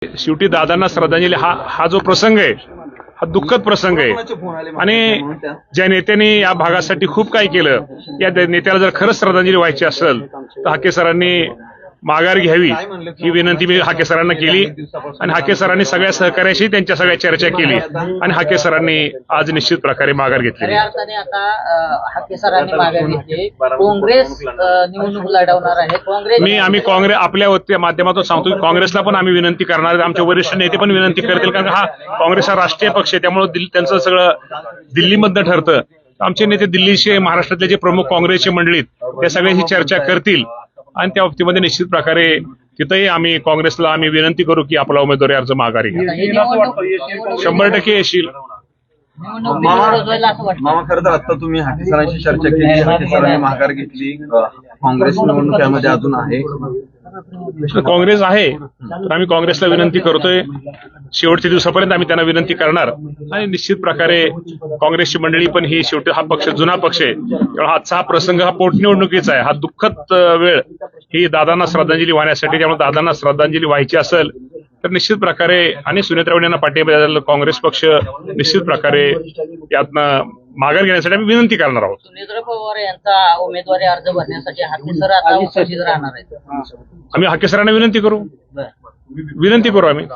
शेवटी दादांना श्रद्धांजली हा जो प्रसंग आहे हा दुःखद प्रसंग आहे आणि ज्या नेत्यांनी या भागासाठी खूप काही केलं या नेत्याला जर खरंच श्रद्धांजली व्हायची असेल तर हाके सरांनी माघार घ्यावी ही विनंती मी हाके सरांना केली आणि हाके सरांनी सगळ्या सहकार्याशी त्यांच्या सगळ्या चर्चा केली आणि हाके सरांनी आज निश्चित प्रकारे माघार घेतली. खऱ्या अर्थाने आता हाके सरांनी माघार घेतली. काँग्रेस निवडणूक लढवणार आहे. आम्ही काँग्रेस आपल्या माध्यमातून सांगतो की काँग्रेसला पण आम्ही विनंती करणार आहे. आमचे वरिष्ठ नेते पण विनंती करतील कारण हा काँग्रेस हा राष्ट्रीय पक्ष आहे त्यामुळे त्यांचं सगळं दिल्लीमधनं ठरतं. आमचे नेते दिल्लीचे महाराष्ट्रातले जे प्रमुख काँग्रेसचे मंडळीत त्या सगळ्याशी चर्चा करतील आणि त्या बाबतीमध्ये निश्चित प्रकारे तिथंही आम्ही काँग्रेसला विनंती करू की आपला उमेदवारी अर्ज माघारी घ्या. 100% येशील. मामा खरं तर आता तुम्ही हाके सरांशी चर्चा केली, हाके सरांनी माघार घेतली, काँग्रेस निवडणुकीमध्ये अजून आहे. काँग्रेस आहे तर आम्ही काँग्रेसला विनंती करतोय शेवटच्या दिवसापर्यंत आम्ही त्यांना विनंती करणार आणि निश्चित प्रकारे काँग्रेसची मंडळी पण ही शेवटी हा पक्ष जुना पक्ष आहे त्यामुळे आजचा हा प्रसंग हा पोटनिवडणुकीचा आहे. हा दुःखद वेळ ही दादांना श्रद्धांजली वाहण्यासाठी त्यामुळे दादांना श्रद्धांजली व्हायची असेल तर निश्चित प्रकारे आणि सुनेत्रा यांना पाठिंबा द्यायला काँग्रेस पक्ष निश्चित प्रकारे यातनं माघार घेण्यासाठी आम्ही विनंती करणार आहोत. सुनेत्र पवार यांचा उमेदवारी अर्ज भरण्यासाठी हाके सर आता उपस्थित राहणार आहेत. आम्ही हाके सरांना विनंती करू आम्ही.